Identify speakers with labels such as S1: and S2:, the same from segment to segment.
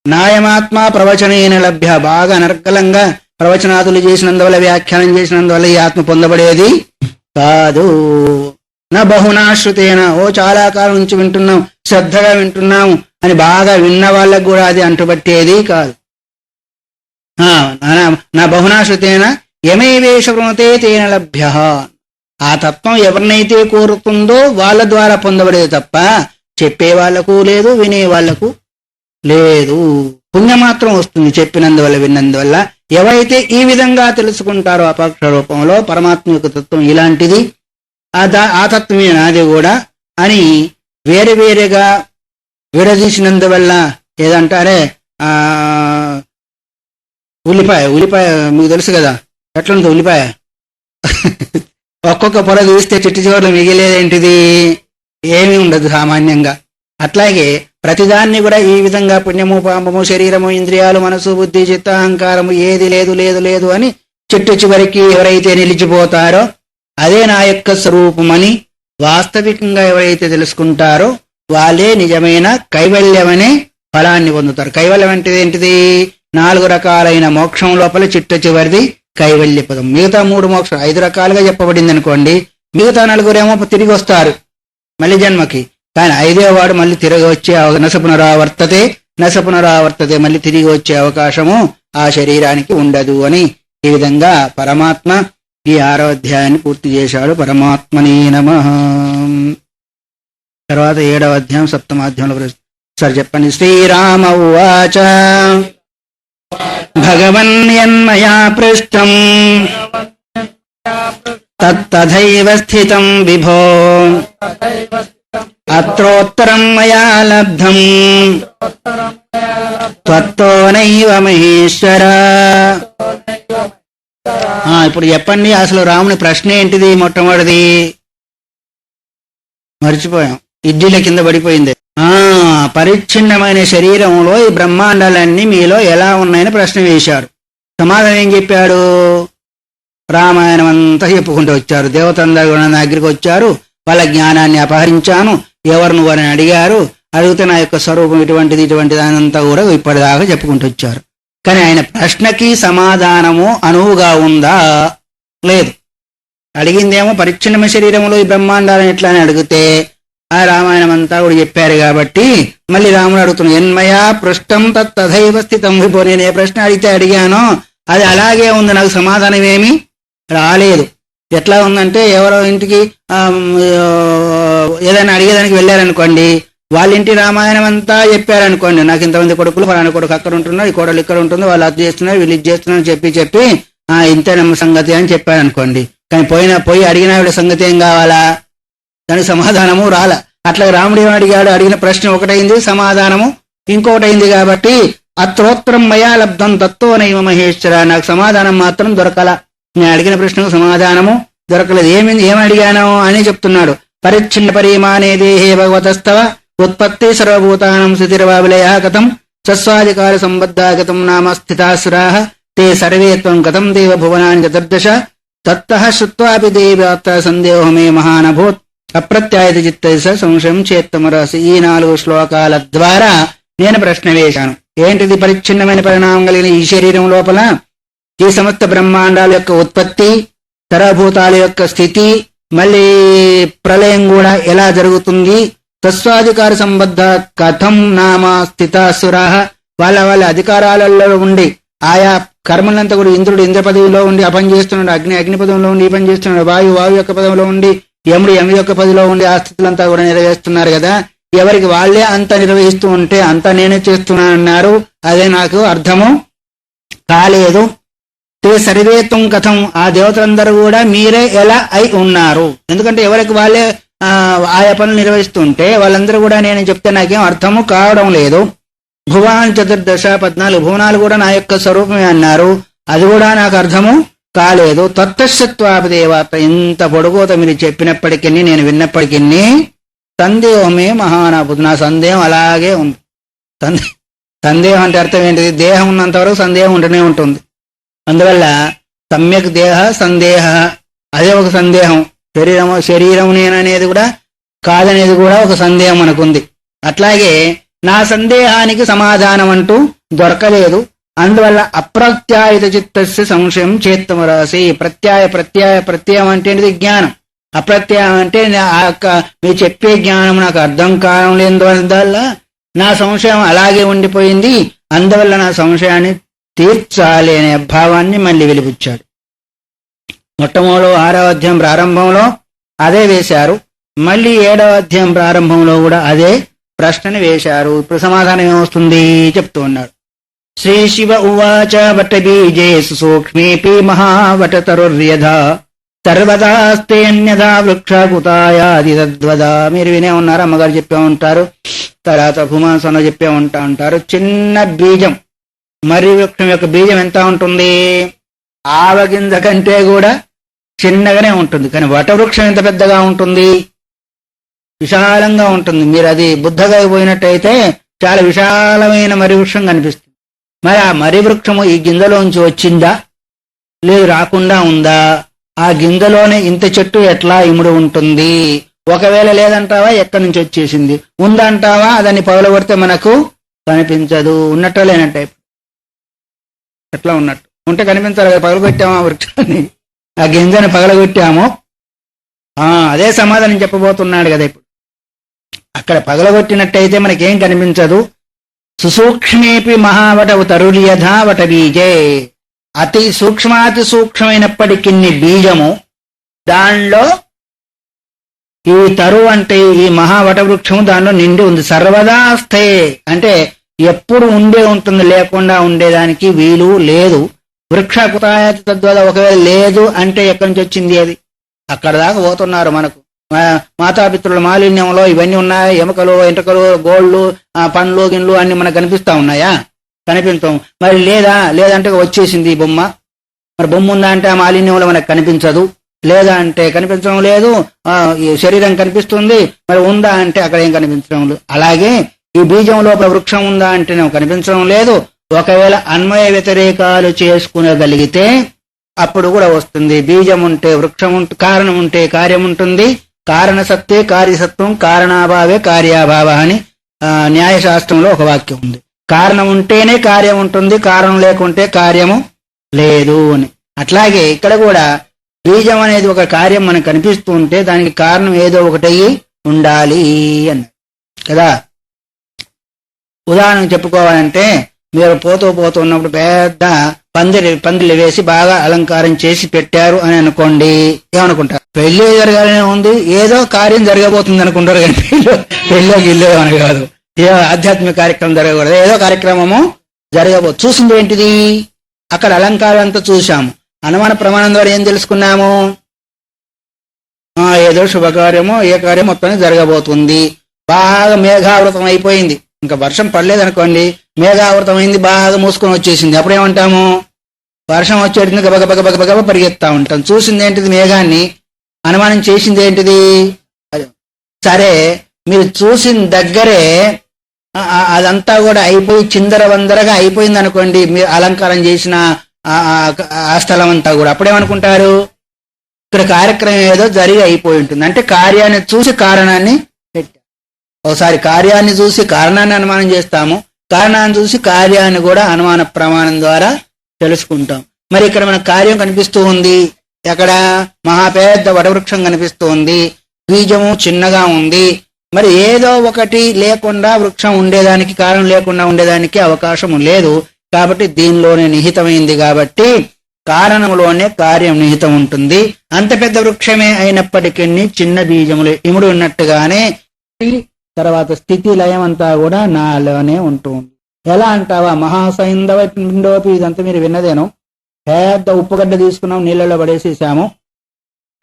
S1: నాయమాత్మ ప్రవచనేన లభ్య, బాగా అనర్గళంగా ప్రవచనాదులు చేసినందువల్ల, వ్యాఖ్యానం చేసినందువల్ల ఈ ఆత్మ పొందబడేది కాదు. నా బహునాశ్రుతేన, చాలా కాలం నుంచి వింటున్నాం, శ్రద్ధగా వింటున్నాము అని బాగా విన్న వాళ్ళకు కూడా అది అంటుబట్టేది కాదు. నా బహునాశ్రుతేన యమైవేష వృణతే తేన లభ్య, ఆ తత్వం ఎవరినైతే కోరుతుందో వాళ్ళ ద్వారా పొందబడేది తప్ప చెప్పే వాళ్లకు లేదు, వినే వాళ్లకు లేదు. పుణ్యం మాత్రం వస్తుంది చెప్పినందువల్ల, విన్నందువల్ల. ఎవరైతే ఈ విధంగా తెలుసుకుంటారో అపక్ష రూపంలో పరమాత్మ యొక్క తత్వం ఇలాంటిది, ఆ తత్వమే నాది కూడా అని వేరే వేరేగా విడదీసినందువల్ల, ఏదంటారే ఉల్లిపాయ మీకు తెలుసు కదా ఎట్లుంది ఉల్లిపాయ, ఒక్కొక్క పొర చూస్తే చిట్టి చివరిలో మిగిలేదేంటిది, ఏమీ ఉండదు సామాన్యంగా. అట్లాగే ప్రతిదాన్ని కూడా ఈ విధంగా పుణ్యము, పాపము, శరీరము, ఇంద్రియాలు, మనసు, బుద్ధి, చిత్త, అహంకారము ఏది లేదు లేదు లేదు అని చిట్టు చివరికి ఎవరైతే నిలిచిపోతారో అదే నా యొక్క స్వరూపమని వాస్తవికంగా ఎవరైతే తెలుసుకుంటారో వాళ్ళే నిజమైన కైవల్యమనే ఫలాన్ని పొందుతారు. కైవల్యం అంటే ఏంటిది? 4 రకాలైన మోక్షం లోపల చిట్ట చివరిది కైవల్య పదం. మిగతా 3 మోక్షం 5 రకాలుగా చెప్పబడింది అనుకోండి, మిగతా 4 తిరిగి వస్తారు మళ్ళీ జన్మకి. కానీ 5వ వాడు మళ్ళీ తిరిగి వచ్చే నసపునరావర్తతే మళ్ళీ తిరిగి వచ్చే అవకాశము ఆ శరీరానికి ఉండదు అని ఈ విధంగా పరమాత్మ ఈ 6వ అధ్యాయాన్ని పూర్తి చేశాడు. పరమాత్మనే నమః. తర్వాత 7వ అధ్యాయం 7వ అధ్యాయంలో సరే చెప్పండి. శ్రీరామ ఉవాచ భగవన్యన్మయా పృష్టం తత్తథైవ స్థితం విభో అత్రోత్తరం మయా లబ్ధం త్వత్తో నైవ మహేశ్వర. ఇప్పుడు చెప్పండి, అసలు రాముని ప్రశ్న ఏంటిది? మొట్టమొదటిది మర్చిపోయాం, ఇడ్లీల కింద పడిపోయింది. పరిచ్ఛిన్నమైన శరీరంలో ఈ బ్రహ్మాండాలన్నీ మీలో ఎలా ఉన్నాయని ప్రశ్న వేశాడు. సమాధానం ఏం చెప్పాడు? రామాయణం అంతా చెప్పుకుంటూ వచ్చారు. దేవతందరూ కూడా నా దగ్గరికి వచ్చారు, వాళ్ళ జ్ఞానాన్ని అపహరించాను, ఎవరు నువ్వు అని అడిగారు, అడిగితే నా యొక్క స్వరూపం ఇటువంటిది ఇటువంటిది అనంతా కూడా ఇప్పటిదాకా చెప్పుకుంటూ వచ్చారు. కానీ ఆయన ప్రశ్నకి సమాధానము అనువుగా ఉందా? లేదు. అడిగిందేమో పరిచ్ఛిన్నమైన శరీరంలో ఈ బ్రహ్మాండాలను ఎట్లా అని అడిగితే ఆ రామాయణం అంతా కూడా చెప్పారు కాబట్టి మళ్ళీ రాముడు అడుగుతున్నాడు, ఎన్మయా పృష్టం తథైవ స్థితం విభో. నేను ఏ ప్రశ్న అడిగితే అడిగానో అది అలాగే ఉంది, నాకు సమాధానం ఏమీ రాలేదు. ఎట్లా ఉందంటే ఎవరో ఇంటికి ఏదైనా అడిగేదానికి వెళ్ళారనుకోండి, వాళ్ళ ఇంటి రామాయణం అంతా చెప్పారనుకోండి, నాకు ఇంతమంది కొడుకులు, ఫలానా కొడుకు అక్కడ ఉంటున్నారు, ఈ కోడలు ఇక్కడ ఉంటుంది, వాళ్ళు అది చేస్తున్నారు, వీళ్ళు ఇది చేస్తున్నారు చెప్పి ఇంతే నమ్మ సంగతి అని చెప్పారనుకోండి. కానీ పోయి అడిగిన వీళ్ళ సంగతి ఏం కావాలా? దానికి సమాధానము రాలా. అట్లా రాముడు ఏం అడిగాడు? అడిగిన ప్రశ్న ఒకటైంది, సమాధానము ఇంకొకటైంది. కాబట్టి అత్రోత్తరం మయా లబ్ధం తత్తో నైవ మహేశ్వర. నాకు సమాధానం మాత్రం దొరకల, నేను అడిగిన ప్రశ్నకు సమాధానము దొరకలేదు. ఏమి అడిగాను అని చెప్తున్నాడు. పరిచ్ఛిన్న పరిమాణే దేహే భగవతస్తవ ఉత్పత్తి సర్వభూతానం స్థితిర్వావిలయ కథం సస్వాధికార సంబద్ధాగతం నామ స్థితాసురాః తే సర్వే త్వం కథం దేవ భువనాని చతుర్దశ తత్తః శ్రుత్వాపి దేవాత్ర సందేహో మే మహానభూత్ అప్రత్యాయత చిత్తైస సంశయం చేత్తమరాసి. ఈ 4 శ్లోకాల ద్వారా నేను ప్రశ్న వేశాను. ఏంటిది? పరిచ్ఛిన్నమైన పరిణామం కలిగిన ఈ శరీరం లోపల ఈ సమస్త బ్రహ్మాండాల యొక్క ఉత్పత్తి, సర్వభూతాల యొక్క స్థితి, మళ్ళీ ప్రళయం కూడా ఎలా జరుగుతుంది, తస్వాధికార సంబద్ధ కథం నామ స్థితాసురాః. వాళ్ళ అధికారాలలో ఉండి ఆయా కర్మలంతా కూడా ఇంద్రుడు ఇంద్ర పదవిలో ఉండి ఆ పని చేస్తున్నాడు, అగ్ని పదవిలో ఉండి ఈ పని చేస్తున్నాడు, వాయు యొక్క పదవిలో ఉండి యముడు యొక్క పదిలో ఉండి ఆ స్థితులంతా కూడా నెరవేరుస్తున్నారు కదా. ఎవరికి వాళ్లే అంత నిర్వహిస్తూ ఉంటే అంతా నేనే చేస్తున్నానన్నారు. అదే నాకు అర్థము కాలేదు. తే సర్వేత్వం కథం, ఆ దేవతలందరూ కూడా మీరే ఎలా అయి ఉన్నారు? ఎందుకంటే ఎవరికి వాళ్ళే ఆయా పనులు నిర్వహిస్తుంటే వాళ్ళందరూ కూడా నేను చెప్తే నాకేం అర్థము కావడం లేదు. భువాన్ చతుర్దశ 14 భువనాలు కూడా నా యొక్క స్వరూపమే అన్నారు, అది కూడా నాకు అర్థము కాలేదు. తత్తశ్చత్వాపదేవాత, ఇంత పొడుగోత మీరు చెప్పినప్పటికీ నేను విన్నప్పటికీ సందేహమే మహానాభుత్. నా సందేహం అలాగే ఉంది. సందేహం అంటే అర్థం ఏంటిది? దేహం ఉన్నంత వరకు సందేహం ఉంటూనే ఉంటుంది. అందువల్ల సమ్యక్ దేహ సందేహ, అదే ఒక సందేహం. శరీరం నేననేది కూడా కాదనేది కూడా ఒక సందేహం మనకుంది. అట్లాగే నా సందేహానికి సమాధానం అంటూ దొరకలేదు. అందువల్ల అప్రత్యాయిత చిత్తస్య సంశయం చేత్తమరాసి. ప్రత్యయం అంటే జ్ఞానం. అప్రత్యయం అంటే మీరు చెప్పే జ్ఞానం నాకు అర్థం కావడం లేనివల్ల నా సంశయం అలాగే ఉండిపోయింది, అందువల్ల నా సంశయాన్ని తీర్చాలి అనే భావాన్ని మళ్ళీ వెలిపుచ్చాడు. మొట్టమొదటి 6వ అధ్యాయం ప్రారంభంలో అదే వేశారు, మళ్ళీ 7వ అధ్యాయం ప్రారంభంలో కూడా అదే ప్రశ్నని వేశారు. ఇప్పుడు సమాధానం ఏమొస్తుంది చెప్తూ ఉన్నాడు. శ్రీ శివ ఉవాచ వటబీజేషు సూక్ష్మేపి మహావటతరుర్యథా సర్వదాస్తే అన్యథా వృక్షకుతాయాది తద్వదా. మీరు వినే ఉన్నారు, అమ్మగారు చెప్పే ఉంటారు, తర్వాత భూమాసంలో చెప్పే ఉంటారు. చిన్న బీజం, మర్రి వృక్షం యొక్క బీజం ఎంత ఉంటుంది? ఆవగింజ కంటే కూడా చిన్నగానే ఉంటుంది. కానీ వటవృక్షం ఎంత పెద్దగా ఉంటుంది? విశాలంగా ఉంటుంది. మీరు అది బుద్ధగా పోయినట్టయితే చాలా విశాలమైన మర్రి వృక్షం కనిపిస్తుంది. మరి ఆ మర్రి వృక్షము ఈ గింజలోంచి వచ్చిందా, లేదు రాకుండా ఉందా? ఆ గింజలోనే ఇంత చెట్టు ఎట్లా ఇముడు ఉంటుంది? ఒకవేళ లేదంటావా ఎక్కడి నుంచి వచ్చేసింది? ఉందంటావా దాన్ని పగలగొడితే మనకు కనిపించదు. ఉన్నట్ట లేనట్టే ఎట్లా ఉన్నట్టు ఉంటే కనిపించాలి కదా. పగలగొట్టామా వృక్షాన్ని, ఆ గింజని పగలగొట్టాము. అదే సమాధానం చెప్పబోతున్నాడు కదా ఇప్పుడు. అక్కడ పగలగొట్టినట్టయితే మనకేం కనిపించదు. సుసూక్ష్మేపి మహావటవు తరుర్యథా వట బీజే. అతి సూక్ష్మాతి సూక్ష్మైనప్పటికీ బీజము, దానిలో ఈ తరు అంటే ఈ మహావట వృక్షము దానిలో నిండి ఉంది. సర్వదా స్థే అంటే ఎప్పుడు ఉండే ఉంటుంది, లేకుండా ఉండేదానికి వీలు లేదు. వృక్ష కుతాయతి తద్వద. ఒకవేళ లేదు అంటే ఎక్కడి నుంచి వచ్చింది అది? అక్కడ దాకా పోతున్నారు. మనకు మాతాపితృల మాలిన్యంలో ఇవన్నీ ఉన్నాయా? ఎముకలు, ఎంటకలు, గోళ్ళు, పండ్లు, గిన్లు అన్ని మనకు కనిపిస్తా ఉన్నాయా? కనిపించం. మరి లేదంటే వచ్చేసింది ఈ బొమ్మ. మరి బొమ్మ ఉందా అంటే ఆ మాలిన్యంలో మనకు కనిపించదు. లేదా అంటే కనిపించడం లేదు. ఈ శరీరం కనిపిస్తుంది, మరి ఉందా అంటే అక్కడ ఏం కనిపించడం లేదు. అలాగే ఈ బీజం లోపల వృక్షం ఉందా అంటే కనిపించడం లేదు. ఒకవేళ అన్వయ వ్యతిరేకాలు చేసుకునగలిగితే అప్పుడు కూడా వస్తుంది. బీజం ఉంటే వృక్షం కారణం ఉంటే కార్యం ఉంటుంది. కారణ సత్తే కార్యసత్వం, కారణాభావే కార్యాభావ అని న్యాయశాస్త్రంలో ఒక వాక్యం ఉంది. కారణం ఉంటేనే కార్యం ఉంటుంది, కారణం లేకుంటే కార్యము లేదు అని. అట్లాగే ఇక్కడ కూడా బీజం అనేది ఒక కార్యం మనకు కనిపిస్తూ ఉంటే దానికి కారణం ఏదో ఒకటయ్యి ఉండాలి అన్న కదా. ఉదాహరణకు చెప్పుకోవాలంటే, మీరు పోతూ ఉన్నప్పుడు పెద్ద పందిరి వేసి బాగా అలంకారం చేసి పెట్టారు అని అనుకోండి, ఏమనుకుంటారు? పెళ్లి జరగాలనే ఉంది, ఏదో కార్యం జరగబోతుంది అనుకుంటారు. కానీ పెళ్ళో గిల్లో అని కాదు, ఏదో ఆధ్యాత్మిక కార్యక్రమం జరగకూడదు, ఏదో కార్యక్రమము జరగబోతుంది. చూసింది ఏంటిది? అక్కడ అలంకారం అంతా చూశాము. అనుమాన ప్రమాణం ద్వారా ఏం తెలుసుకున్నాము? ఏదో శుభకార్యమో ఏ కార్యం మొత్తాన్ని జరగబోతుంది. బాగా మేఘావృతం అయిపోయింది, ఇంకా వర్షం పడలేదనుకోండి, మేఘావృతం అయింది, బాగా మూసుకొని వచ్చేసింది. అప్పుడేమంటాము? వర్షం వచ్చేటింది, గబగబ పరిగెత్తా ఉంటాం. చూసింది ఏంటిది? మేఘాన్ని. అనుమానం చేసింది ఏంటిది? సరే, మీరు చూసిన దగ్గరే అదంతా కూడా అయిపోయి చిందరవందరగా అయిపోయింది అనుకోండి, మీరు అలంకారం చేసిన ఆ స్థలం అంతా కూడా. అప్పుడేమనుకుంటారు? ఇక్కడ కార్యక్రమం ఏదో జరిగి అయిపోయి ఉంటుంది. అంటే కార్యాన్ని చూసి కారణాన్ని పెట్టారు. ఒకసారి కార్యాన్ని చూసి కారణాన్ని అనుమానం చేస్తాము, కారణాన్ని చూసి కార్యాన్ని కూడా అనుమాన ప్రమాణం ద్వారా తెలుసుకుంటాం. మరి ఇక్కడ మనకు కార్యం కనిపిస్తూ ఉంది. ఎక్కడ? మహాపెద్ద వటవృక్షం కనిపిస్తూ ఉంది, బీజము చిన్నగా ఉంది. మరి ఏదో ఒకటి లేకుండా వృక్షం ఉండేదానికి, కారణం లేకుండా ఉండేదానికి అవకాశం లేదు. కాబట్టి దీనిలోనే నిహితమైంది. కాబట్టి కారణంలోనే కార్యం నిహితం ఉంటుంది. అంత పెద్ద వృక్షమే అయినప్పటికీ చిన్న బీజములు ఇముడు ఉన్నట్టుగానే తర్వాత స్థితి లయం అంతా కూడా నాలోనే ఉంటుంది. ఎలా అంటావా? మహాసైంధవ పిండోపి, ఇదంతా మీరు విన్నదేను. పెద్ద ఉప్పుగడ్డ తీసుకున్నాం, నీళ్ళలో పడేసేసాము.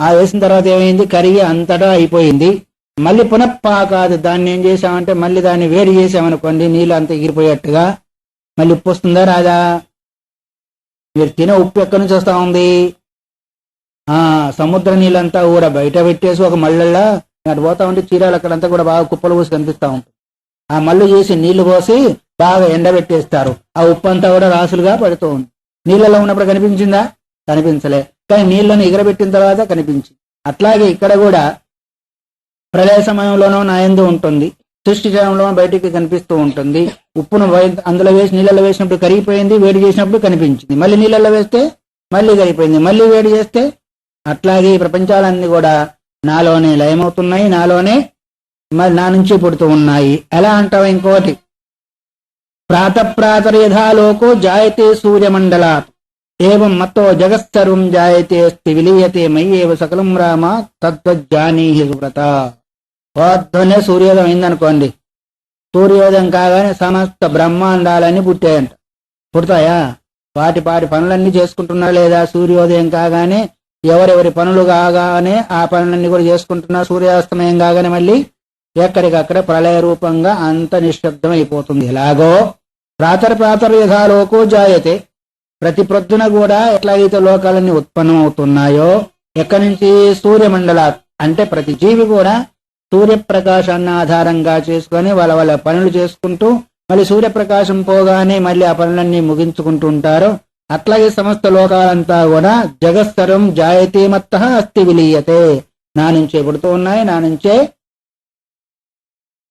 S1: వేసిన తర్వాత ఏమైంది? కరిగి అంతటా అయిపోయింది. మళ్ళీ పునఃపాకాదు, దాన్ని ఏం చేసామంటే మళ్ళీ దాన్ని వేడి చేసామనుకోండి, నీళ్ళు అంతా ఎగిరిపోయేట్టుగా మళ్ళీ ఉప్పు వస్తుందా రాదా? మీరు తినే ఉప్పు ఎక్కడి నుంచి వస్తా ఉంది? సముద్ర నీళ్ళంతా కూడా బయట పెట్టేసి ఒక మళ్ళల్లా అటు పోతా ఉంటే చీరాలు అక్కడంతా కూడా బాగా కుప్పలు పోసి కనిపిస్తా ఉంటుంది. ఆ మళ్ళు చేసి నీళ్లు పోసి బాగా ఎండబెట్టేస్తారు. ఆ ఉప్పు అంతా కూడా రాసులుగా పడుతూ ఉంది. నీళ్ళలో ఉన్నప్పుడు కనిపించిందా? కనిపించలే. కానీ నీళ్ళను ఎగరబెట్టిన తర్వాత కనిపించింది. అట్లాగే ఇక్కడ కూడా ప్రళయ సమయంలోనూ నా యందు ఉంటుంది, సృష్టిలో బయటికి కనిపిస్తూ ఉంటుంది. ఉప్పును అందులో వేసి నీళ్ళలో వేసినప్పుడు కరిగిపోయింది, వేడి చేసినప్పుడు కనిపించింది. మళ్ళీ నీళ్ళలో వేస్తే మళ్ళీ కరిగిపోయింది, మళ్ళీ వేడి చేస్తే. అట్లాగే ఈ ప్రపంచాలన్నీ కూడా నాలోనే లయమవుతున్నాయి, నాలోనే మరి నా నుంచి పుడుతూ ఉన్నాయి. ఎలా అంటావు? ఇంకోటి, ప్రాతప్రాతర్యథాలోకో జాయతే సూర్యమండలాత్ ఏవం మతో జగత్సర్వం జాయతే అస్తి విలీయతే మయ్యేవ సకలం రామ తద్వజ్జానీహి సువ్రత. పొద్దున్నే సూర్యోదయం అయిందనుకోండి, సూర్యోదయం కాగానే సమస్త బ్రహ్మాండాలన్నీ పుట్టాయంట. పుడతాయా? వాటి పనులన్నీ చేసుకుంటున్నారు లేదా? సూర్యోదయం కాగానే ఎవరెవరి పనులు కాగానే ఆ పనులన్నీ కూడా చేసుకుంటున్నారు. సూర్యాస్తమయం కాగానే మళ్ళీ ఎక్కడికక్కడ ప్రళయ రూపంగా అంత నిశ్శబ్దం అయిపోతుంది. ఎలాగో ప్రాతర్ యథాలోకో జాయతే, ప్రతి ప్రొద్దున కూడా ఎట్లాగైతే లోకాలన్నీ ఉత్పన్నం అవుతున్నాయో ఎక్కడి నుంచి? సూర్యమండలా, అంటే ప్రతి జీవి కూడా సూర్యప్రకాశాన్ని ఆధారంగా చేసుకొని వాళ్ళ పనులు చేసుకుంటూ మళ్ళీ సూర్యప్రకాశం పోగానే మళ్ళీ ఆ పనులన్నీ ముగించుకుంటూ ఉంటారు. అట్లాగే సమస్త లోకాలంతా కూడా జగత్సర్వం జాయతే మత్తః అస్తి విలీయతే, నా నుంచే పుడుతూ ఉన్నాయి, నా నుంచే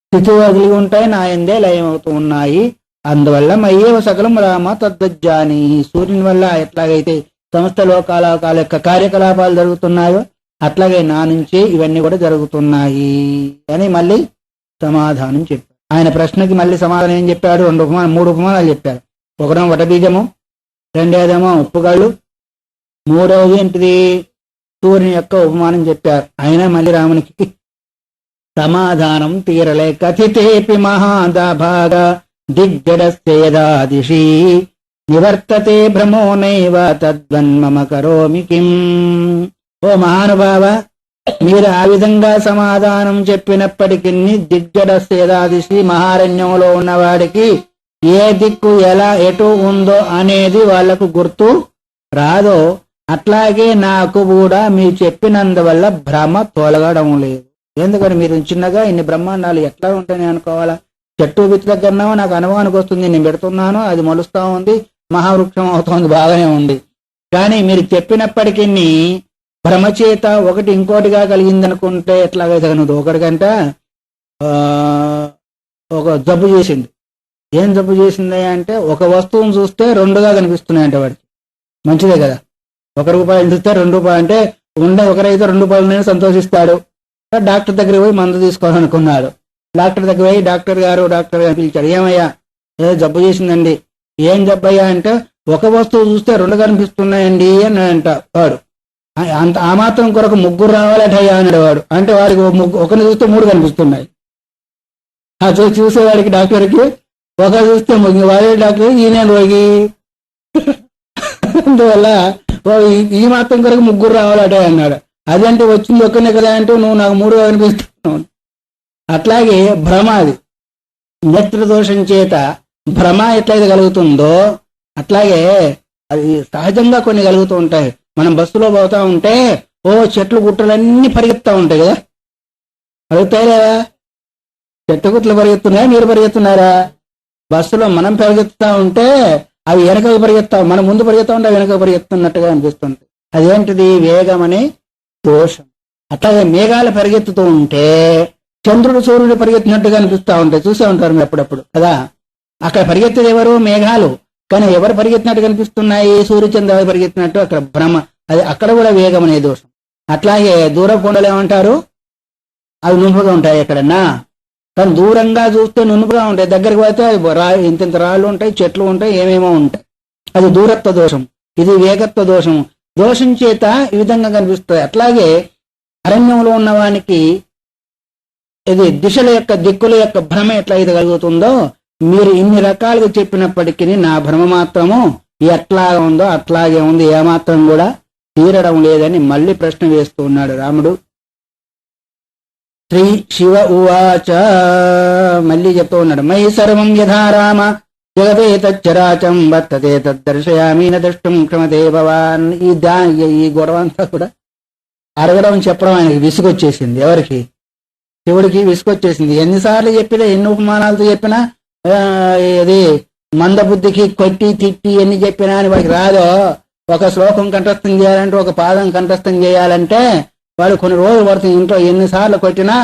S1: స్థితి వదిలి ఉంటాయి, నా ఎందే లయమవుతూ ఉన్నాయి. అందువల్ల మయ్యేవ సకలం రామ తద్వజ్జాని, సూర్యుని వల్ల ఎట్లాగైతే సమస్త లోకాల యొక్క కార్యకలాపాలు జరుగుతున్నాయో అట్లాగే నా నుంచి ఇవన్నీ కూడా జరుగుతున్నాయి అని మళ్ళీ సమాధానం చెప్పాడు. ఆయన ప్రశ్నకి మళ్ళీ సమాధానం ఏం చెప్పాడు? 3 ఉపమానాలు చెప్పాడు. ఒకటేమో వటబీజము, రెండేదేమో ఉప్పుగాళ్ళు, మూడవది ఏంటిది? సూర్యుని యొక్క ఉపమానం చెప్పారు. అయినా మళ్ళీ రామునికి సమాధానం తీరలే. కథితేపి మహాదాభాగ దిగ్గడస్యేదాదిశి నివర్తతే భ్రమో నైవ తద్వన్మమ కరోమి కిం. ఓ మహానుభావ, మీరు ఆ విధంగా సమాధానం చెప్పినప్పటికీ దిగ్గడస్యేదాదిశి, మహారణ్యంలో ఉన్నవాడికి ఏ దిక్కు ఎలా ఎటు ఉందో అనేది వాళ్లకు గుర్తు రాదో, అట్లాగే నాకు కూడా మీరు చెప్పినందువల్ల భ్రమ తొలగడం లేదు. ఎందుకని మీరు చిన్నగా ఇన్ని బ్రహ్మాండాలు ఎట్లా ఉంటాయని అనుకోవాలా? చెట్టు విత్తు దగ్గరనో నాకు అనుభవానికి వస్తుంది, నేను పెడుతున్నాను, అది మొలుస్తా ఉంది, మహావృక్షం అవుతోంది, బాగానే ఉంది. కానీ మీరు చెప్పినప్పటికీ భ్రమచేత ఒకటి ఇంకోటిగా కలిగిందనుకుంటే ఎట్లాగైతే నువ్వు ఒకటికంట ఒక జబ్బు చేసింది. ఏం జబ్బు చేసింది అంటే, ఒక వస్తువును చూస్తే 2గా కనిపిస్తున్నాయంటే వాడికి. మంచిదే కదా, ₹1 చూస్తే ₹2 అంటే ఉండే ఒకరైతే ₹2 సంతోషిస్తాడు. డాక్టర్ దగ్గరికి పోయి మందు తీసుకోవాలనుకున్నాడు. డాక్టర్ దగ్గర పోయి డాక్టర్ గారు పిలిచాడు. ఏమయ్యా, ఏదో జబ్బు చేసిందండి. ఏం జబ్బయ్యా అంటే, ఒక వస్తువు చూస్తే 2 కనిపిస్తున్నాయండి అని అంట వాడు. అంత ఆ మాత్రం కొరకు 3 రావాలటయ్యా అన్నాడు వాడు. అంటే వాడికి ఒకరిని చూస్తే 3 కనిపిస్తున్నాయి. అది చూసేవాడికి డాక్టర్కి ఒకరు చూస్తే వాడే డాక్టర్, ఈయన రోగి. అందువల్ల ఈ మాత్రం కొరకు 3 రావాలట అన్నాడు. అదంటే వచ్చింది ఒక్కనే కదా అంటే, నువ్వు నాకు 3గా కనిపిస్తున్నావు. అట్లాగే భ్రమ, అది నేత్రదోషం చేత భ్రమ ఎట్లయితే కలుగుతుందో అట్లాగే అది సహజంగా కొన్ని కలుగుతూ ఉంటాయి. మనం బస్సులో పోతా ఉంటే చెట్లు గుట్టలన్నీ పరిగెత్తా ఉంటాయి కదా, అడుగుతాయి లేదా? చెట్టు గుట్టలు పరిగెత్తున్నాయా, మీరు పరిగెత్తున్నారా? బస్సులో మనం పరిగెత్తుతా ఉంటే అవి వెనకకు పరిగెత్తాం, మనం ముందు పరిగెత్తా ఉంటే వెనక పరిగెత్తున్నట్టుగా అనిపిస్తుంది. అదేంటిది? వేగం అనే దోషం. అట్లాగే మేఘాలు పరిగెత్తుతూ ఉంటే చంద్రుడు సూర్యుడు పరిగెత్తినట్టుగా అనిపిస్తూ ఉంటాయి, చూసే ఉంటారు మీరు అప్పుడప్పుడు కదా. అక్కడ పరిగెత్తేది ఎవరు? మేఘాలు. కానీ ఎవరు పరిగెత్తినట్టు కనిపిస్తున్నాయి? సూర్యచంద్రుడు పరిగెత్తినట్టు. అక్కడ భ్రమ, అది అక్కడ కూడా వేగం అనే దోషం. అట్లాగే దూర కొండలు ఏమంటారు? అవి నునుపుగా ఉంటాయి ఎక్కడన్నా, కానీ దూరంగా చూస్తే నునుపుగా ఉంటాయి, దగ్గరికి పోతే ఇంత రాళ్ళు ఉంటాయి, చెట్లు ఉంటాయి, ఏమేమో ఉంటాయి. అది దూరత్వ దోషం. ఇది వేగత్వ దోషం. దోషం చేత ఈ విధంగా కనిపిస్తుంది. అట్లాగే అరణ్యంలో ఉన్నవానికి ఇది దిశల యొక్క దిక్కుల యొక్క భ్రమ ఎట్లయితే కలుగుతుందో, మీరు ఇన్ని రకాలుగా చెప్పినప్పటికీ నా భ్రమ మాత్రము ఎట్లా ఉందో అట్లాగే ఉంది, ఏమాత్రం కూడా తీరడం లేదని మళ్ళీ ప్రశ్న వేస్తూ ఉన్నాడు రాముడు. శ్రీ శివ ఉవాచ, మళ్ళీ చెప్తూ ఉన్నాడు. మయి సర్వం యథా రామ జగతే తచ్చరాచం వర్తతే తద్దర్శయామి నష్టం క్షమతే భవాన్. ఈ గొడవ అంతా కూడా అడగడం చెప్పడం ఆయనకి విసుగొచ్చేసింది. ఎవరికి? శివుడికి విసుగొచ్చేసింది. ఎన్నిసార్లు చెప్పినా, ఎన్ని ఉపమానాలతో చెప్పినా, ఇది మందబుద్ధికి కొట్టి తిట్టి ఎన్ని చెప్పినా అని వాడికి రాదో. ఒక శ్లోకం కంఠస్థం చేయాలంటే, ఒక పాదం కంఠస్థం చేయాలంటే వాడు కొన్ని రోజులు పడుతుంది. ఇంట్లో ఎన్నిసార్లు కొట్టినా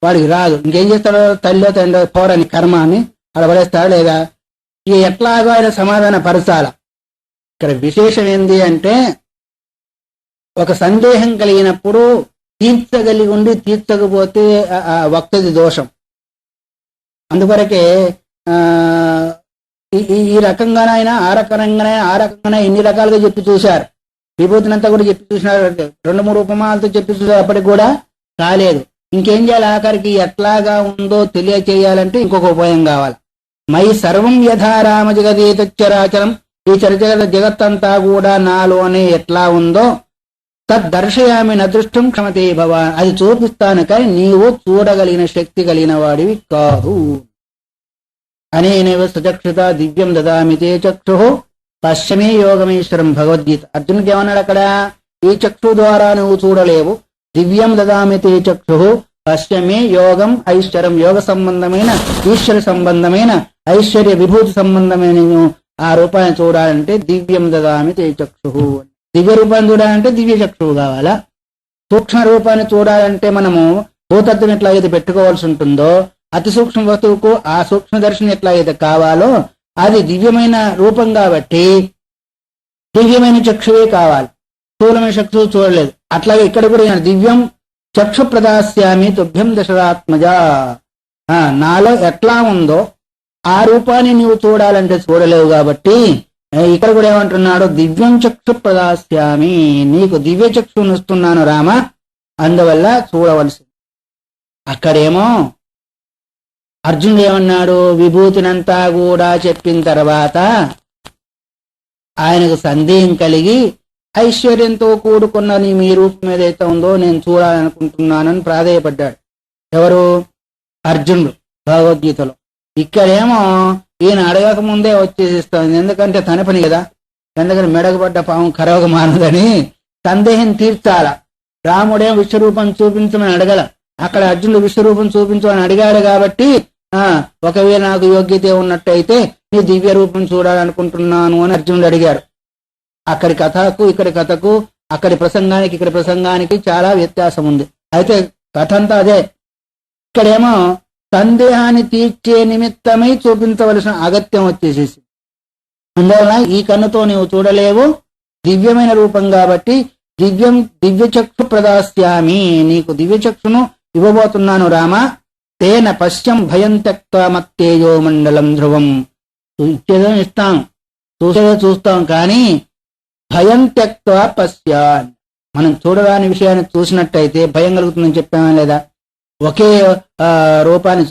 S1: వాడికి రాదు. ఇంకేం చేస్తాడో తల్లిలో తండ్రి పోరని కర్మ అని అలా పడేస్తాడు లేదా? ఇక ఎట్లాగో ఆయన సమాధాన పరచాల. ఇక్కడ విశేషం ఏంది అంటే, ఒక సందేహం కలిగినప్పుడు తీర్చగలిగి ఉండి తీర్చకపోతే వక్తది దోషం. అందుకొరకే ఈ రకంగానైనా ఆ రకంగానే ఎన్ని రకాలుగా చెప్పి చూశారు. విభూతినంతా కూడా చెప్పి చూసినారు, 2-3 ఉపమాలతో చెప్పి చూసారు, అప్పటికి కూడా కాలేదు. ఇంకేం చేయాలి? ఆఖరికి ఎట్లాగా ఉందో తెలియచేయాలంటే ఇంకొక ఉపాయం కావాలి. మై సర్వం యథా రామ జగదీతరాచరం, ఈ చరిత్ర జగత్తంతా కూడా నాలోనే ఎట్లా ఉందో తద్దర్శయామి నదృష్టం క్షమతే భవాన్, అది చూపిస్తాను కానీ నీవు చూడగలిగిన శక్తి కలిగిన వాడివి కాదు. అనేనైవ సచక్షుత దివ్యం దదామి తే చక్షు పశ్చమే యోగమేశ్వరం భగవద్గీత. అర్జునుడికి ఏమన్నాడు అక్కడ? ఈ చక్షు ద్వారా నువ్వు చూడలేవు, దివ్యం దదామి తే చక్షు పశ్చమే యోగం ఐశ్వర్యం, యోగ సంబంధమైన ఈశ్వర సంబంధమైన ఐశ్వర్య విభూతి సంబంధమైన ఆ రూపాన్ని చూడాలంటే దివ్యం దదామి తే చక్షు. దివ్య రూపాన్ని చూడాలంటే దివ్య చక్షువు కావాలా? సూక్ష్మ రూపాన్ని చూడాలంటే మనము భూతత్వం ఎట్లాగైతే పెట్టుకోవాల్సి ఉంటుందో, అతి సూక్ష్మ వస్తువుకు ఆ సూక్ష్మ దర్శనం ఎట్లాగైతే కావాలో అది దివ్యమైన రూపం కాబట్టి దివ్యమైన చక్షువే కావాలి. స్థూలమైన చక్షువు చూడలేదు. అట్లాగే ఇక్కడ కూడా దివ్యం చక్షు ప్రదాస్యామి తుభ్యం దశరాత్మజ, నాలో ఎట్లా ఉందో ఆ రూపాన్ని నీవు చూడాలంటే చూడలేవు కాబట్టి ఇక్కడ కూడా ఏమంటున్నాడు? దివ్యం చక్షు ప్రదాస్యామి, నీకు దివ్య చక్షువును ఇస్తున్నాను రామ, అందువల్ల చూడవలసింది. అక్కడేమో అర్జునుడు ఏమన్నాడు? విభూతినంతా కూడా చెప్పిన తర్వాత ఆయనకు సందేహం కలిగి ఐశ్వర్యంతో కూడుకున్న మీ రూపం ఏదైతే ఉందో నేను చూడాలనుకుంటున్నానని ప్రాధేయపడ్డాడు. ఎవరు? అర్జునుడు భగవద్గీతలో. ఇక్కడేమో ఈయన అడగక ముందే వచ్చేసిస్తాను, ఎందుకంటే తన పని కదా, ఎందుకని మెడగబడ్డ పాము కరవక మానదని సందేహం తీర్చాల. రాముడేం విశ్వరూపం చూపించమని అడగల, అక్కడ అర్జునుడు విశ్వరూపం చూపించు అని అడిగాడు కాబట్టి ఒకవేళ నాకు యోగ్యత ఉన్నట్టయితే నీ దివ్య రూపం చూడాలనుకుంటున్నాను అని అర్జునుడు అడిగాడు. అక్కడి కథకు ఇక్కడి కథకు, అక్కడి ప్రసంగానికి ఇక్కడి ప్రసంగానికి చాలా వ్యత్యాసం ఉంది. అయితే కథ అంతా అదే. ఇక్కడేమో సందేహాన్ని తీర్చే నిమిత్తమై చూపించవలసిన అగత్యం వచ్చేసేసి, అందువలన ఈ కన్నుతో నీవు చూడలేవు, దివ్యమైన రూపం కాబట్టి దివ్య చక్షు ప్రదాస్యామి, నీకు దివ్య చక్షును ఇవ్వబోతున్నాను రామ. తేన పశ్యం భయం త్యక్త్వా మత్తేజో మండలం ధ్రువం. ఇచ్చేదో ఇస్తాం, చూసేదో చూస్తాం, కానీ భయం త్యక్త్వా పశ్యాన్, మనం చూడరాని విషయాన్ని చూసినట్టయితే భయం కలుగుతుందని చెప్పామా లేదా? ఒకే రూపాన్ని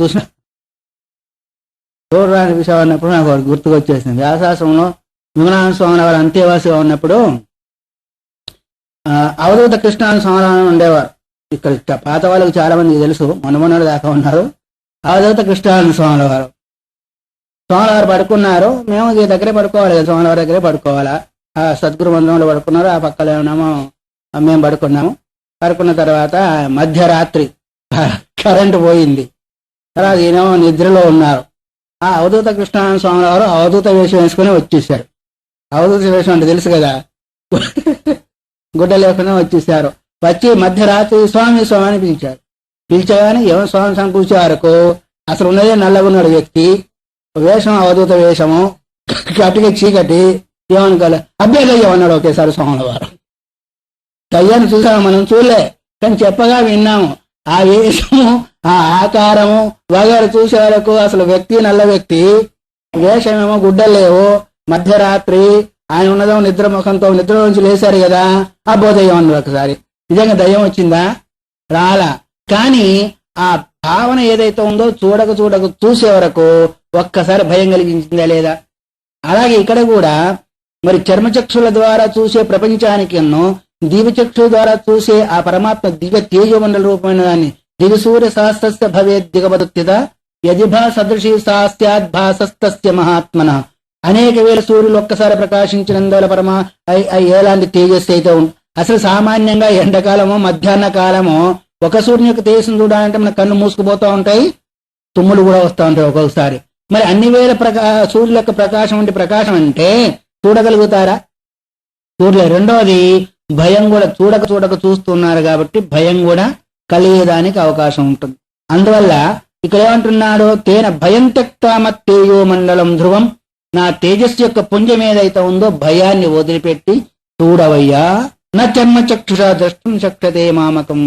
S1: చూడరాని విషయం అన్నప్పుడు నాకు గుర్తుకొచ్చేసింది. వ్యాసాశ్రమంలో విమలానంద స్వామి వారు అంతేవాసిగా ఉన్నప్పుడు అవధూత కృష్ణానంద స్వామి ఉండేవారు. ఇక్కడ పాత వాళ్ళకి చాలా మందికి తెలుసు, మొన్నటి దాకా ఉన్నారు. అవధూత కృష్ణానంద స్వామి వారు పడుకున్నారు. మేము ఈ దగ్గరే పడుకోవాలి కదా, స్వామి వారి దగ్గరే పడుకోవాలా. ఆ సద్గురు మందిరంలో పడుకున్నారు, ఆ పక్కలో ఏమన్నామో మేము పడుకున్నాము. పడుకున్న తర్వాత మధ్యరాత్రి కరెంటు పోయింది. తర్వాత ఈయనేమో నిద్రలో ఉన్నారు. ఆ అవధూత కృష్ణానంద స్వామి వారు అవధూత వేషం వేసుకుని వచ్చేసారు. అవధూత వేషం అంటే తెలుసు కదా, గుడ్డ లేకుండా వచ్చేసారు. వచ్చి మధ్యరాత్రి స్వామి స్వామి అని పిలిచారు. పిలిచగానే ఏమో స్వామి సంకూర్చే వరకు అసలు ఉన్నదే నల్లగున్నాడు వ్యక్తి, వేషం అవధూత వేషము, కటికి చీకటి, ఏమనుకోలే అబ్బే దయ్యం అన్నాడు ఒకేసారి స్వాముల వారు. దయ్యాన్ని చూసాము మనం, చూడలే, కానీ చెప్పగా విన్నాము. ఆ వేషము, ఆ ఆకారము వగరు చూసే వరకు అసలు వ్యక్తి నల్ల వ్యక్తి, వేషమేమో గుడ్డలేవు, మధ్యరాత్రి ఆయన ఉన్నదో నిద్ర ముఖంతో, నిద్ర నుంచి లేశారు కదా, అబ్బో దయ్యం అన్నారు ఒకసారి. నిజంగా దయ్యం వచ్చిందా? రాలా. కానీ ఆ భావన ఏదైతే ఉందో చూడక చూసే వరకు ఒక్కసారి భయం కలిగించిందా లేదా? అలాగే ఇక్కడ కూడా మరి చర్మచక్షుల ద్వారా చూసే ప్రపంచానికి ఎన్నో, దివ్యచక్షు ద్వారా చూసే ఆ పరమాత్మ దివ్య తేజమండల రూపమైన దాన్ని దివ్య సూర్య సహస్రస్య భవేద్ దిగబదుత్యత యదిభా సదృశీ సాస్యాద్భాసస్తస్య మహాత్మన. అనేక వేల సూర్యులు ఒక్కసారి ప్రకాశించినందువల్ల పరమా ఎలాంటి తేజస్సు అయితే అసలు సామాన్యంగా ఎండాకాలమో మధ్యాహ్న కాలమో ఒక సూర్యుని యొక్క తేజస్సును చూడాలంటే మన కన్ను మూసుకుపోతూ ఉంటాయి, తుమ్ములు కూడా వస్తూ ఉంటాయి ఒక్కొక్కసారి. మరి అన్ని వేల సూర్యుల యొక్క ప్రకాశం వంటి ప్రకాశం అంటే చూడగలుగుతారా? చూడలేదు. రెండవది భయం కూడా చూడక చూస్తున్నారు కాబట్టి భయం కూడా కలిగేదానికి అవకాశం ఉంటుంది. అందువల్ల ఇక్కడ ఏమంటున్నాడు, తేన భయం త్యక్తా మత్తేయో మండలం ధ్రువం, నా తేజస్సు యొక్క పుంజం ఏదైతే ఉందో భయాన్ని వదిలిపెట్టి చూడవయ్యా. నా చర్మచక్షుష ద్రష్టం చక్షతే మామకం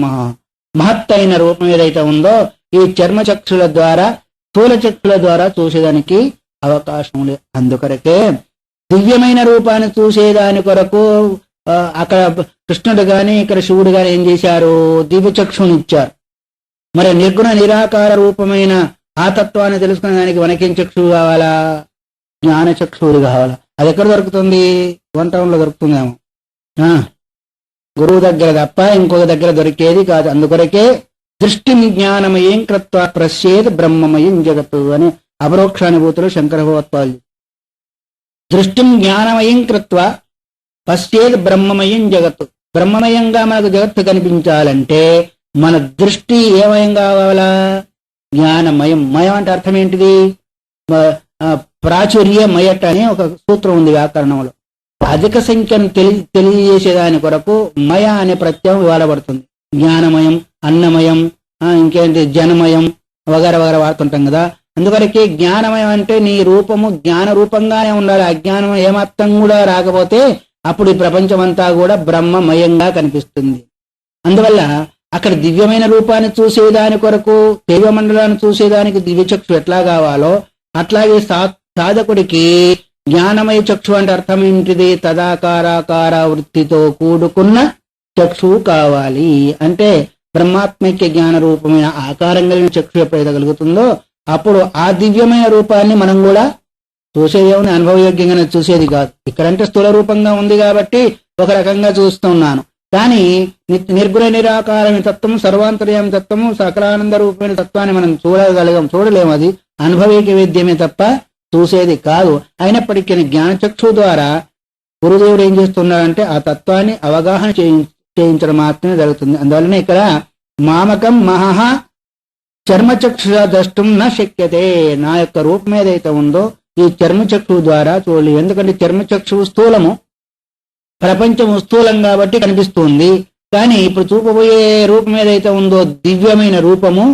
S1: మహత్తైన రూపం ఏదైతే ఉందో ఈ చర్మచక్షుల ద్వారా స్థూల చక్షుల ద్వారా చూసేదానికి అవకాశం లేదు. అందుకొరకే దివ్యమైన రూపాన్ని చూసేదాని కొరకు అక్కడ కృష్ణుడు గాని ఇక్కడ శివుడు గాని ఏం చేశారు, దివ్య చక్షుని ఇచ్చారు. మరి నిర్గుణ నిరాకార రూపమైన ఆ తత్వాన్ని తెలుసుకునే దానికి మనకేం చక్షువు కావాలా, జ్ఞాన చక్షువుడు కావాలా. అది ఎక్కడ దొరుకుతుంది, వంటంలో దొరుకుతుందేమో, గురువు దగ్గర తప్ప ఇంకొక దగ్గర దొరికేది కాదు. అందుకొరకే దృష్టిం జ్ఞానమయం కృత్వ ప్రస్యేద్ బ్రహ్మమయం జగత్తు అని అపరోక్షానుభూతులు శంకర భగవత్పాదులు. దృష్టిం జ్ఞానమయం కృత్వ పశ్చేద్ బ్రహ్మమయం జగత్తు. బ్రహ్మమయంగా మనకు జగత్తు కనిపించాలంటే మన దృష్టి ఏమయం కావాలా, జ్ఞానమయం. మయం అంటే అర్థం ఏంటిది, ప్రాచుర్య మయట్ అని ఒక సూత్రం ఉంది వ్యాకరణంలో. అధిక సంఖ్యను తెలియజేసేదాని కొరకు మయ అనే ప్రత్యయం వాడబడుతుంది. జ్ఞానమయం, అన్నమయం, ఇంకేంటి జనమయం వగర వగర వాడుతుంటాం కదా. అందువరకే జ్ఞానమయం అంటే నీ రూపము జ్ఞాన రూపంగానే ఉండాలి. అజ్ఞానం ఏమాత్రం కూడా రాకపోతే అప్పుడు ఈ ప్రపంచం అంతా కూడా బ్రహ్మమయంగా కనిపిస్తుంది. అందువల్ల అక్కడ దివ్యమైన రూపాన్ని చూసేదాని కొరకు దేవమండలాన్ని చూసేదానికి దివ్యచక్షు ఎట్లా కావాలో అట్లాగే సాధకుడికి జ్ఞానమయ చక్షు అంటే అర్థం ఏంటిది, తదాకారాకార వృత్తితో కూడుకున్న చక్షువు కావాలి. అంటే బ్రహ్మాత్మైక్య జ్ఞాన రూపమైన ఆకారం కలిగిన చక్షు ఎప్పుడైతే కలుగుతుందో అప్పుడు ఆ దివ్యమైన రూపాన్ని మనం కూడా చూసేదేమని అనుభవయోగ్యంగానే చూసేది కాదు. ఇక్కడంటే స్థూల రూపంగా ఉంది కాబట్టి ఒక రకంగా చూస్తున్నాను, కానీ నిర్గుణ నిరాకారమైన తత్వము, సర్వాంతర్యామి తత్వము, సకలానంద రూపమైన తత్వాన్ని మనం చూడలేము. అది అనుభవైక వేద్యమే తప్ప చూసేది కాదు. అయినప్పటికీ జ్ఞానచక్షు ద్వారా గురుదేవుడు ఏం చేస్తున్నాడంటే ఆ తత్వాన్ని అవగాహన చేయించడం మాత్రమే జరుగుతుంది. అందువలన ఇక్కడ మామకం మహః చర్మచక్షుష ద్రష్టం న శక్యతే. నా యొక్క రూపం ఏదైతే ఉందో ఈ చర్మచక్షువు ద్వారా చూడలేదు. ఎందుకంటే చర్మచక్షువు స్థూలము, ప్రపంచము స్థూలం కాబట్టి కనిపిస్తుంది. కానీ ఇప్పుడు చూపబోయే రూపం ఏదైతే ఉందో దివ్యమైన రూపము,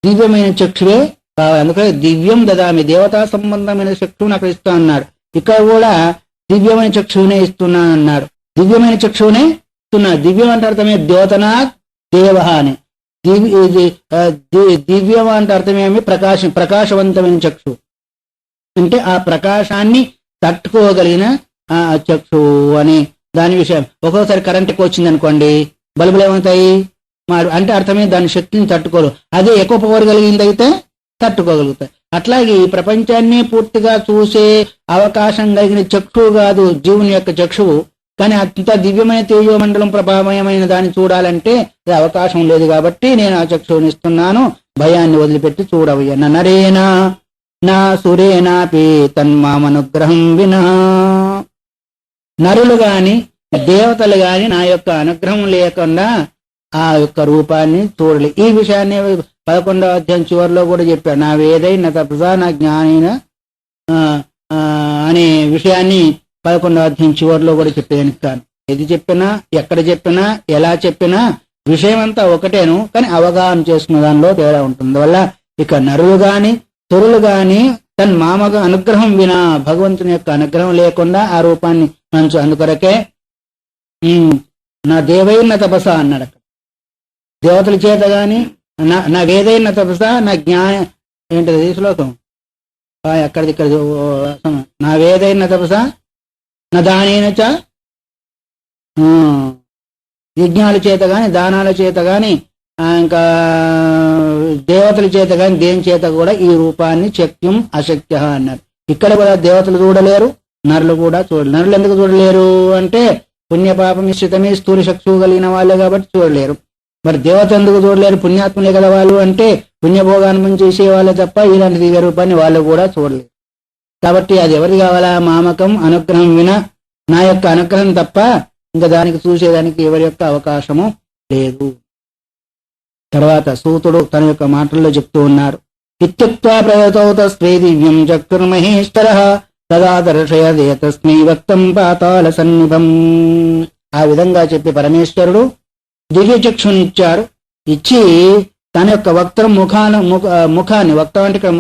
S1: దివ్యమైన చక్షువే కావాలి. అందుకని దివ్యం దదామి, దేవతా సంబంధమైన చక్షువుని అక్కడ ఇస్తా అన్నాడు. ఇక్కడ కూడా దివ్యమైన చక్షువునే ఇస్తున్నా అన్నాడు. దివ్యమైన చక్షువునే ఇస్తున్నా. దివ్యం అంటే అర్థమే ద్యోతనా దేవ అని. దివ్యం అంటే అర్థమేమి, ప్రకాశవంతమైన చక్షు అంటే ఆ ప్రకాశాన్ని తట్టుకోగలిగిన ఆ చక్షువు అని దాని విషయం. ఒక్కొక్కసారి కరెంట్ ఎక్కువ వచ్చింది అనుకోండి, బల్బులు ఏమవుతాయి అంటే అర్థమే దాని శక్తిని తట్టుకోరు. అదే ఎక్కువ పవర్ కలిగింది అయితే తట్టుకోగలుగుతాయి. అట్లాగే ఈ ప్రపంచాన్ని పూర్తిగా చూసే అవకాశం కలిగిన చక్షువు కాదు జీవుని యొక్క చక్షువు. కానీ అంత దివ్యమైన తేజోమండలం ప్రభావమయమైన దాన్ని చూడాలంటే అవకాశం లేదు కాబట్టి నేను ఆ చక్షువుని ఇస్తున్నాను. భయాన్ని వదిలిపెట్టి చూడవయ్య. నరేనా నా సురేనాపి తన్మామనుగ్రహం వినా. నరులు గాని దేవతలు గాని నా యొక్క అనుగ్రహం లేకుండా ఆ యొక్క రూపాన్ని చూడలే. ఈ విషయాన్ని 11వ అధ్యాయం చివరిలో కూడా చెప్పాడు. నా వేదైన తపసా నా జ్ఞానైన అనే విషయాన్ని 11వ అధ్యాయం చివరిలో కూడా చెప్పేదాన్ని కాను. ఏది చెప్పినా, ఎక్కడ చెప్పినా, ఎలా చెప్పినా విషయం అంతా ఒకటేను, కానీ అవగాహన చేసుకున్న దానిలో తేడా ఉంటుంది. వల్ల ఇక నరులు గాని తురులు గాని తన మామగా అనుగ్రహం వినా, భగవంతుని యొక్క అనుగ్రహం లేకుండా ఆ రూపాన్ని మంచు. అందుకొరకే నా దేవైన తపస అన్నాడు. అక్కడ దేవతల చేత గాని నా వేదైన తపస నా జ్ఞాన ఏంటది శ్లోకం ఎక్కడిది ఇక్కడ నా వేదైన తపస నా దానైన చ యజ్ఞాల చేత గాని దానాల చేత గాని ఇంకా దేవతల చేత గాని దేని చేత కూడా ఈ రూపాన్ని శక్యం అశక్య అన్నారు. ఇక్కడ కూడా దేవతలు చూడలేరు, నరులు కూడా చూడలేరు. నరులు ఎందుకు చూడలేరు అంటే పుణ్యపాప మిశ్రితమే స్థూల చక్షువు కలిగిన వాళ్ళే కాబట్టి చూడలేరు. మరి దేవత ఎందుకు చూడలేరు, పుణ్యాత్ములే కదా వాళ్ళు అంటే పుణ్యభోగాన్ని చేసే వాళ్ళే తప్ప ఇలాంటి దివ్య రూపాన్ని వాళ్ళు కూడా చూడలేరు. కాబట్టి అది ఎవరి కావాలా, మామకం అనుగ్రహం విన, నా యొక్క అనుగ్రహం తప్ప ఇంకా దానికి చూసేదానికి ఎవరి యొక్క అవకాశము లేదు. తర్వాత సూతుడు తన యొక్క మాటల్లో చెప్తూ ఉన్నారు. ఇత్యుక్త్వా ప్రయతౌ తస్మై దివ్యం చక్షుర్మహేశ్వరః తదా దర్శయదే తస్మై వక్తం పాతాళ సన్నిభం. ఆ విధంగా చెప్పి పరమేశ్వరుడు దివ్య చక్షునిచ్చారు. ఇచ్చి తన యొక్క వక్త్రం ముఖాన్ని వక్తం అంటే ఇక్కడ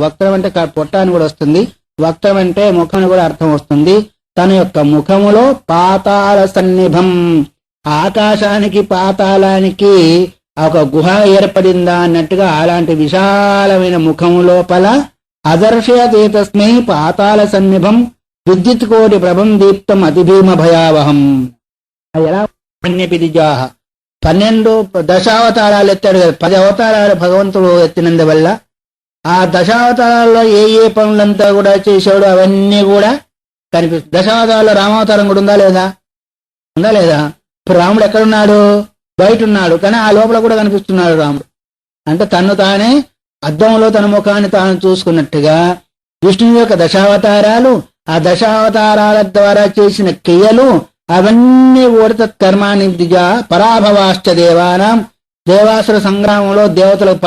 S1: వక్తం అంటే పొట్ట అని కూడా వస్తుంది, వక్తం అంటే ముఖాన్ని కూడా అర్థం వస్తుంది. తన యొక్క ముఖములో పాతాళ సన్నిభం, ఆకాశానికి పాతాళానికి ఒక గుహ ఏర్పడిందా అన్నట్టుగా అలాంటి విశాలమైన ముఖము లోపల అదర్శయతే తస్మై పాతాళ సన్నిభం విద్యుత్ కోటి ప్రభం దీప్తం అతిభీమ భయావహం. ఎలా 12 దశావతారాలు ఎత్తాడు కదా, 10 అవతారాలు భగవంతుడు ఎత్తినందువల్ల ఆ దశావతారాల్లో ఏ ఏ పనులంతా కూడా చేశాడు అవన్నీ కూడా కనిపిస్తుంది. దశావతారాల్లో రామావతారం కూడా ఉందా లేదా? ఇప్పుడు రాముడు ఎక్కడున్నాడు? బయట ఉన్నాడు, కానీ ఆ లోపల కూడా కనిపిస్తున్నాడు రాముడు. అంటే తను తానే అద్దంలో తన ముఖాన్ని తాను చూసుకున్నట్టుగా విష్ణువు యొక్క దశావతారాలు, ఆ దశావతారాల ద్వారా చేసిన క్రియలు అవన్నీ కూడా తత్కర్మాణి ద్విజ పరాభవాశ్చ దేవానాం, దేవాసుర సంగ్రామంలో దేవతలకు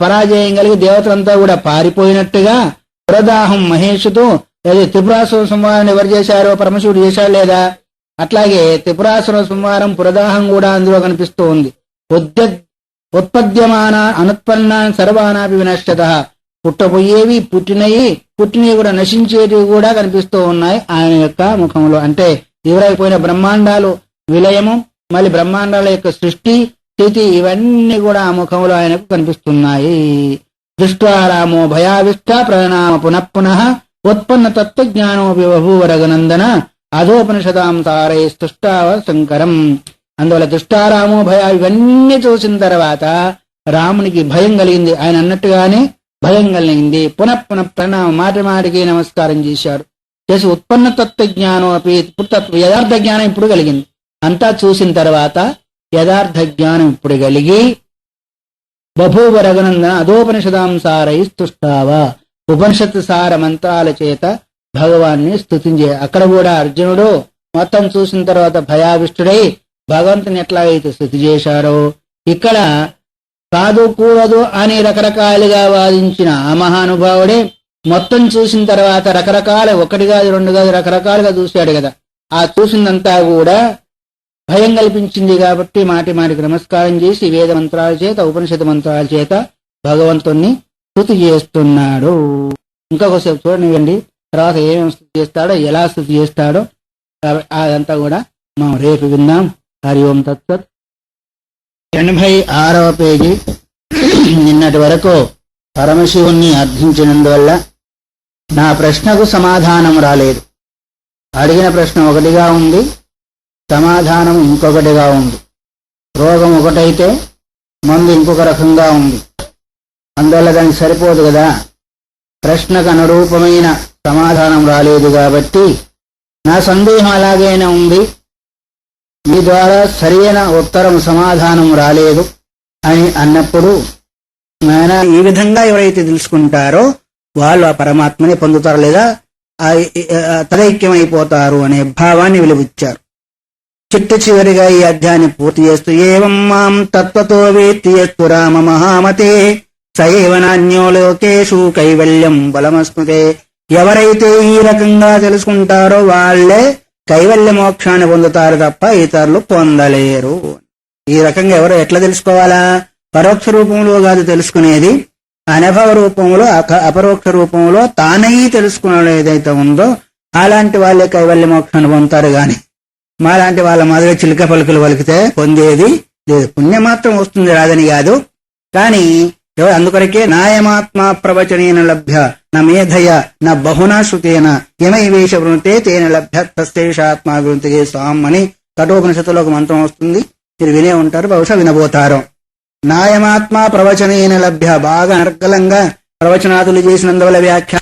S1: పరాజయం కలిగి దేవతలంతా కూడా పారిపోయినట్టుగా పురదాహం మహేషుతో త్రిపురాసుర సంహారాన్ని ఎవరు చేశారో పరమశివుడు చేశాడు లేదా? అట్లాగే త్రిపురాసుర సంహారం పురదాహం కూడా అందులో కనిపిస్తూ ఉంది. ఉత్పద్యమాన అనుత్పన్నా సర్వానాపి వినశ్యత, పుట్టబోయేవి పుట్టినవి కూడా నశించేటివి కూడా కనిపిస్తూ ఉన్నాయి ఆయన యొక్క ముఖంలో. అంటే ఎవరైపోయిన బ్రహ్మాండాలు విలయము, మళ్ళీ బ్రహ్మాండాల యొక్క సృష్టి స్థితి ఇవన్నీ కూడా ఆ ముఖంలో ఆయనకు కనిపిస్తున్నాయి. దృష్ట్వా రామో భయావిష్ట ప్రణామ పునః ఉత్పన్న తత్వజ్ఞానోపి బభూవ రఘునందన అధోపనిషదాం తారై స్తుష్టావ శంకరం. అందువల్ల దుష్టారామో భయ ఇవన్నీ చూసిన తర్వాత రామునికి భయం కలిగింది. ఆయన అన్నట్టుగానే భయం కలిగింది. పునః ప్రణామ మాటికి నమస్కారం చేశాడు. చేసి ఉత్పన్న తత్వ జ్ఞానం యథార్థ జ్ఞానం ఇప్పుడు కలిగింది. అంతా చూసిన తర్వాత యథార్థ జ్ఞానం ఇప్పుడు కలిగి బభూవ రఘునందన అధోపనిషదాంసారై స్తుష్టావ, ఉపనిషత్తు సార మంత్రాల చేత భగవాన్ని స్తుతించే. అక్కడ కూడా అర్జునుడు మొత్తం చూసిన తర్వాత భయావిష్టుడై భగవంతుని ఎట్లాగైతే స్తుతి చేశారో ఇక్కడ కాదు కూడదు అని రకరకాలుగా వాదించిన ఆ మహానుభావుడే మొత్తం చూసిన తర్వాత రకరకాల 1 కాదు 2 కాదు రకరకాలుగా చూశాడు కదా. ఆ చూసిందంతా కూడా భయం కల్పించింది కాబట్టి మాటికి నమస్కారం చేసి వేద మంత్రాల చేత ఉపనిషత్ మంత్రాల చేత భగవంతుణ్ణి స్తుతి చేస్తున్నాడు. ఇంకొకసేపు చూడండి తర్వాత ఏమేమి స్తుతి చేస్తాడో, ఎలా స్తుతి చేస్తాడో అదంతా కూడా మనం రేపు విందాం. హరి ఓం తత్సత్. 86వ పేజీ. నిన్నటి వరకు పరమశివుణ్ణి అర్థించినందువల్ల నా ప్రశ్నకు సమాధానం రాలేదు. అడిగిన ప్రశ్న ఒకటిగా ఉంది, సమాధానం ఇంకొకటిగా ఉంది. రోగం ఒకటైతే మందు ఇంకొక రకంగా ఉంది. అందువల్ల దానికి సరిపోదు కదా. ప్రశ్నకు అనురూపమైన సమాధానం రాలేదు కాబట్టి నా సందేహం అలాగైనా ఉంది. మీ ద్వారా సరైన ఉత్తరం సమాధానం రాలేదు అని అన్నప్పుడు నాయన ఈ విధంగా ఎవరైతే తెలుసుకుంటారో వాళ్ళు ఆ పరమాత్మని పొందుతారు లేదా తదైక్యమైపోతారు అనే భావాన్ని వెలువచ్చారు. చివరిగా ఈ అధ్యాయాన్ని పూర్తి చేస్తూ ఏవం మాం తత్వతో వేత్తి యస్తు రామ మహామతే సయేవ నాన్యో లోకేషు కైవల్యం బలమస్మృతే. ఎవరైతే ఈ రకంగా తెలుసుకుంటారో వాళ్లే కైవల్య మోక్షాన్ని పొందుతారు తప్ప ఇతరులు పొందలేరు. ఈ రకంగా ఎవరో ఎట్లా తెలుసుకోవాలా? పరోక్ష రూపంలో కాదు తెలుసుకునేది, అనుభవ రూపంలో అపరోక్ష రూపంలో తానై తెలుసుకునే ఏదైతే ఉందో అలాంటి వాళ్ళే కైవల్య మోక్షాన్ని పొందుతారు. గాని మాలాంటి వాళ్ళ మాదిరిగా చిలుక పలుకులు పలికితే పొందేది లేదు. పుణ్యం మాత్రం వస్తుంది, రాదని కాదు. కానీ అందుకొరకే నాయమాత్మ ప్రవచనేన లభ్య నా మేధయ నా బహునా శృతేన యమైవేష వృణతే తేన లభ్య తస్తేషాత్మా వృంతిగే స్వాం అని కఠోపనిషత్తులో ఒక మంత్రం వస్తుంది. మీరు వినే ఉంటారు, బహుశా వినబోతారు. నాయమాత్మ ప్రవచనేన లభ్య, బాగా అనర్గళంగా ప్రవచనాదులు చేసినందువల్ల వ్యాఖ్య